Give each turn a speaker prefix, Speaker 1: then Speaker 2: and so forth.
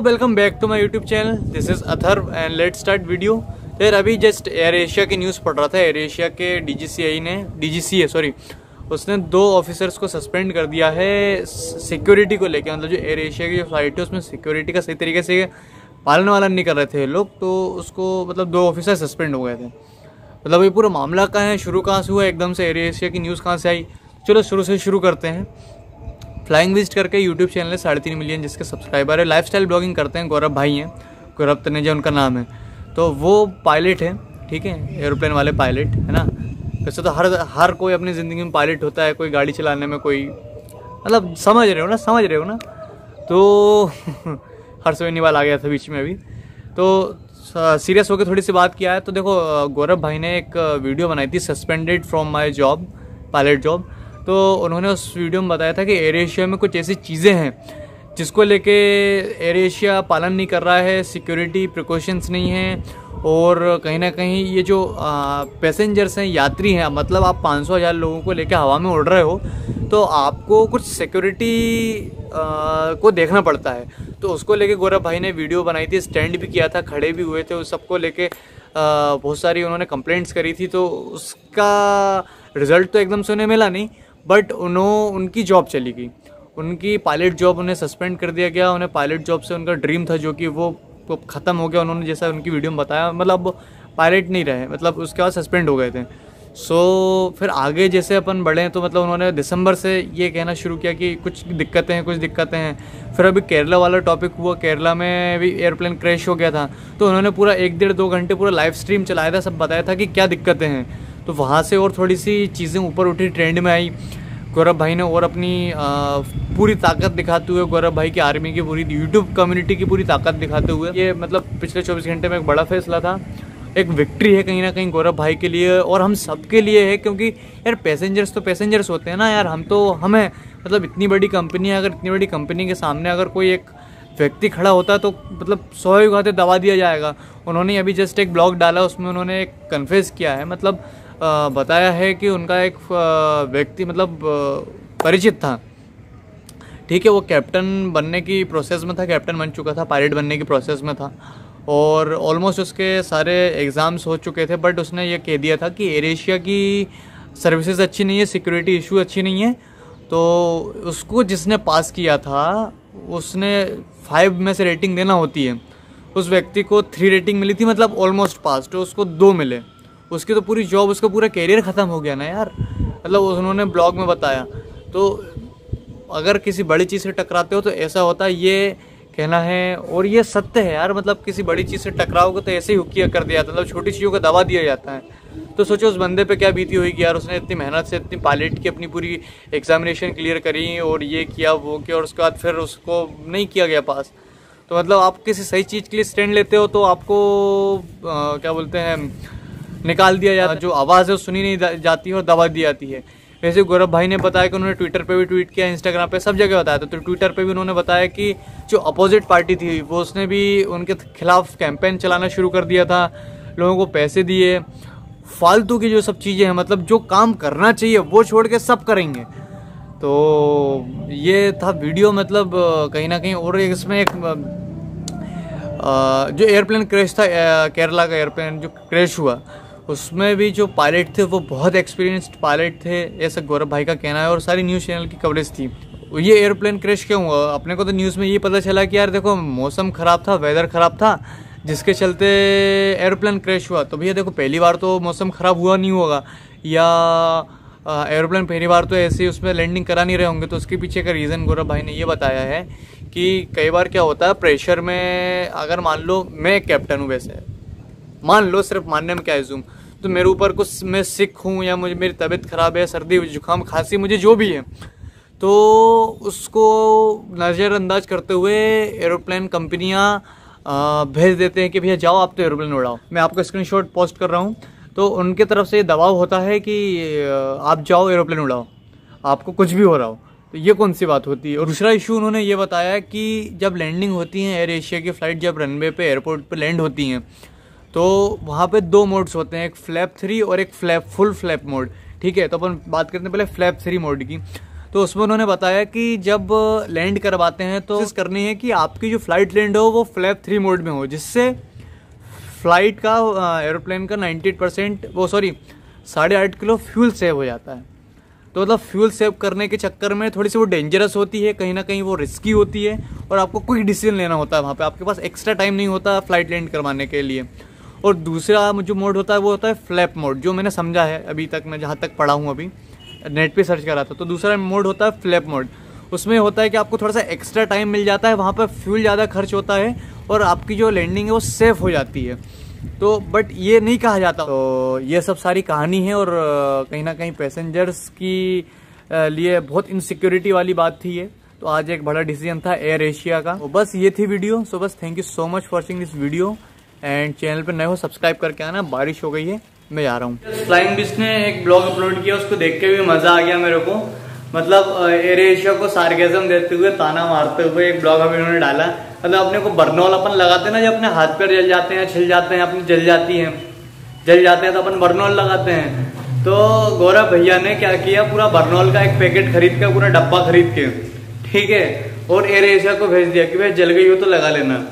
Speaker 1: Welcome back to my YouTube channel. This is Atharv and let's start video. यार अभी just Air Asia की news पढ़ रहा था। एयर एशिया के डीजीसीए उसने 2 ऑफिसर्स को सस्पेंड कर दिया है सिक्योरिटी को लेकर। मतलब जो एयर एशिया की जो फ्लाइट है उसमें सिक्योरिटी का सही तरीके से पालन वालन नहीं कर रहे थे लोग, तो उसको मतलब 2 ऑफिसर सस्पेंड हो गए थे। मतलब ये पूरा मामला कहाँ है, शुरू कहाँ से हुआ, एकदम से एयर एशिया की न्यूज़ कहाँ से आई। चलो शुरू से शुरू करते हैं। फ्लाइंग विजिट करके यूट्यूब चैनल है 3.5 मिलियन जिसके सब्सक्राइबर है। लाइफस्टाइल ब्लॉगिंग करते हैं, गौरव भाई हैं, गौरव तनेजा उनका नाम है। तो वो पायलट है, ठीक है, एरोप्लेन वाले पायलट है ना। वैसे तो हर कोई अपनी ज़िंदगी में पायलट होता है, कोई गाड़ी चलाने में, कोई मतलब समझ रहे हो ना। तो हर्ष बेनीवाल आ गया था बीच में अभी। तो सीरियस होकर थोड़ी सी बात किया है। तो देखो, गौरव भाई ने एक वीडियो बनाई थी suspended from my job, pilot job. तो उन्होंने उस वीडियो में बताया था कि एयर एशिया में कुछ ऐसी चीज़ें हैं जिसको लेके एयर एशिया पालन नहीं कर रहा है, सिक्योरिटी प्रिकॉशंस नहीं है, और कहीं ना कहीं ये जो पैसेंजर्स हैं, यात्री हैं, मतलब आप 500,000 लोगों को लेके हवा में उड़ रहे हो, तो आपको कुछ सिक्योरिटी को देखना पड़ता है। तो उसको लेके गौरव भाई ने वीडियो बनाई थी, स्टैंड भी किया था, खड़े भी हुए थे, उस सबको लेके बहुत सारी उन्होंने कंप्लेंट्स करी थी। तो उसका रिज़ल्ट तो एकदम से उन्हें मिला नहीं, बट उनकी जॉब चली गई, उनकी पायलट जॉब उन्हें सस्पेंड कर दिया गया। उन्हें पायलट जॉब से उनका ड्रीम था जो कि वो ख़त्म हो गया। उन्होंने जैसा उनकी वीडियो में बताया, मतलब पायलट नहीं रहे, मतलब उसके बाद सस्पेंड हो गए थे। फिर आगे जैसे अपन बढ़े तो मतलब उन्होंने दिसंबर से ये कहना शुरू किया कि कुछ दिक्कतें हैं। फिर अभी केरला वाला टॉपिक हुआ, केरला में भी एयरप्लेन क्रैश हो गया था। तो उन्होंने पूरा 1-1.5-2 घंटे पूरा लाइव स्ट्रीम चलाया था, सब बताया था कि क्या दिक्कतें हैं। तो वहाँ से और थोड़ी सी चीज़ें ऊपर उठी, ट्रेंड में आई। गौरव भाई ने और अपनी पूरी ताकत दिखाते हुए, गौरव भाई की आर्मी की पूरी यूट्यूब कम्युनिटी की पूरी ताकत दिखाते हुए, ये मतलब पिछले 24 घंटे में एक बड़ा फैसला था, एक विक्ट्री है कहीं ना कहीं गौरव भाई के लिए और हम सब के लिए है। क्योंकि यार पैसेंजर्स तो पैसेंजर्स होते हैं ना यार, हमें मतलब इतनी बड़ी कंपनी है, अगर इतनी बड़ी कंपनी के सामने अगर कोई एक व्यक्ति खड़ा होता है तो मतलब स्वाभाविक बात है दबा दिया जाएगा। उन्होंने अभी जस्ट एक ब्लॉग डाला, उसमें उन्होंने एक कन्फेस किया है, मतलब बताया है कि उनका एक व्यक्ति मतलब परिचित था, ठीक है, वो कैप्टन बनने की प्रोसेस में था, कैप्टन बन चुका था, पायलट बनने की प्रोसेस में था, और ऑलमोस्ट उसके सारे एग्ज़ाम्स हो चुके थे। बट उसने ये कह दिया था कि एयर एशिया की सर्विसेज अच्छी नहीं है, सिक्योरिटी इशू अच्छी नहीं है। तो उसको जिसने पास किया था उसने 5 में से रेटिंग देना होती है, उस व्यक्ति को 3 रेटिंग मिली थी, मतलब ऑलमोस्ट पास। तो उसको 2 मिले, उसकी तो पूरी जॉब, उसका पूरा कैरियर ख़त्म हो गया ना यार। मतलब उन्होंने ब्लॉग में बताया। तो अगर किसी बड़ी चीज़ से टकराते हो तो ऐसा होता है, ये कहना है, और ये सत्य है यार। मतलब किसी बड़ी चीज़ से टकराओगे तो ऐसे ही हुक्किया कर दिया जाता है, मतलब छोटी चीज़ों को दबा दिया जाता है। तो सोचो उस बंदे पे क्या बीती होगी यार, उसने इतनी मेहनत से इतनी पायलट की अपनी पूरी एग्जामिनेशन क्लियर करी और ये किया वो किया, और उसके बाद फिर उसको नहीं किया गया पास। तो मतलब आप किसी सही चीज़ के लिए स्टैंड लेते हो तो आपको क्या बोलते हैं, निकाल दिया जाता है, जो आवाज़ है वो सुनी नहीं जाती है और दबा दी जाती है। वैसे गौरव भाई ने बताया कि उन्होंने ट्विटर पे भी ट्वीट किया, इंस्टाग्राम पे, सब जगह बताया था। तो ट्विटर पे भी उन्होंने बताया कि जो अपोजिट पार्टी थी वो उसने भी उनके खिलाफ कैंपेन चलाना शुरू कर दिया था, लोगों को पैसे दिए, फालतू की जो सब चीज़ें हैं, मतलब जो काम करना चाहिए वो छोड़ के सब करेंगे। तो ये था वीडियो, मतलब कहीं ना कहीं। और इसमें एक जो एयरप्लेन क्रैश था, केरला का एयरप्लेन जो क्रैश हुआ, उसमें भी जो पायलट थे वो बहुत एक्सपीरियंस्ड पायलट थे, ऐसा गौरव भाई का कहना है, और सारी न्यूज़ चैनल की कवरेज थी। ये एयरप्लेन क्रैश क्यों हुआ, अपने को तो न्यूज़ में ये पता चला कि यार देखो मौसम ख़राब था, वेदर ख़राब था, जिसके चलते एयरप्लेन क्रैश हुआ। तो भैया देखो, पहली बार तो मौसम ख़राब हुआ नहीं होगा, या एयरप्लेन पहली बार तो ऐसे उसमें लैंडिंग करा नहीं रहे होंगे। तो उसके पीछे का रीज़न गौरव भाई ने ये बताया है कि कई बार क्या होता है प्रेशर में, अगर मान लो मैं एक कैप्टन हूँ, वैसे मान लो, सिर्फ मानने में क्या है जूम, तो मेरे ऊपर कुछ, मैं सिक हूँ या मुझे मेरी तबीयत ख़राब है, सर्दी जुकाम खांसी मुझे जो भी है, तो उसको नज़रअंदाज करते हुए एरोप्लेन कंपनियाँ भेज देते हैं कि भैया जाओ आप तो एरोप्लेन उड़ाओ। मैं आपको स्क्रीनशॉट पोस्ट कर रहा हूँ। तो उनके तरफ से ये दबाव होता है कि आप जाओ एरोप्लेन उड़ाओ, आपको कुछ भी हो रहा हो। तो ये कौन सी बात होती है। और दूसरा इशू उन्होंने ये बताया कि जब लैंडिंग होती है एयर एशिया की फ़्लाइट, जब रनवे पे एयरपोर्ट पे लैंड होती हैं, तो वहाँ पे 2 मोड्स होते हैं, एक फ्लैप 3 और एक फुल फ्लैप मोड, ठीक है। तो अपन बात करते हैं पहले फ्लैप 3 मोड की। तो उसमें उन्होंने बताया कि जब लैंड करवाते हैं तो कोशिश करनी है कि आपकी जो फ्लाइट लैंड हो वो फ्लैप 3 मोड में हो, जिससे फ्लाइट का एरोप्लेन का 98% वो 8.5 किलो फ्यूल सेव हो जाता है। तो मतलब फ्यूल सेव करने के चक्कर में थोड़ी सी वो डेंजरस होती है, कहीं ना कहीं वो रिस्की होती है और आपको क्विक डिसीजन लेना होता है वहाँ पे, आपके पास एक्स्ट्रा टाइम नहीं होता फ्लाइट लैंड करवाने के लिए। और दूसरा जो मोड होता है वो होता है फ्लैप मोड, जो मैंने समझा है अभी तक, मैं जहाँ तक पढ़ा हूँ, अभी नेट पे सर्च करा था। तो दूसरा मोड होता है फ्लैप मोड। उसमें होता है कि आपको थोड़ा सा एक्स्ट्रा टाइम मिल जाता है, वहाँ पर फ्यूल ज़्यादा खर्च होता है और आपकी जो लैंडिंग है वो सेफ हो जाती है। तो बट ये नहीं कहा जाता। तो ये सब सारी कहानी है और कहीं ना कहीं पैसेंजर्स की लिए बहुत इनसिक्योरिटी वाली बात थी ये। तो आज एक बड़ा डिसीजन था एयर एशिया का। तो बस ये थी वीडियो। सो बस thank you so much for watching this video and channel पर नए हो सब्सक्राइब करके आना। बारिश हो गई है, मैं जा रहा हूँ। फ्लाइंग बिस ने एक ब्लॉग अपलोड किया, उसको देख के भी मजा आ गया मेरे को। मतलब एयर एशिया को सार्केज्म देते हुए, ताना मारते हुए एक ब्लॉग अभी उन्होंने डाला। मतलब अपने को बर्नॉल अपन लगाते हैं ना, जब अपने हाथ पैर जल जाते हैं, छिल जाते हैं, अपनी जल जाते हैं तो अपन बर्नॉल लगाते हैं। तो गौरव भैया ने क्या किया, पूरा बर्नॉल का एक पैकेट खरीद के, पूरा डब्बा खरीद के, ठीक है, और एयर एशिया को भेज दिया कि भाई जल गई हो तो लगा लेना।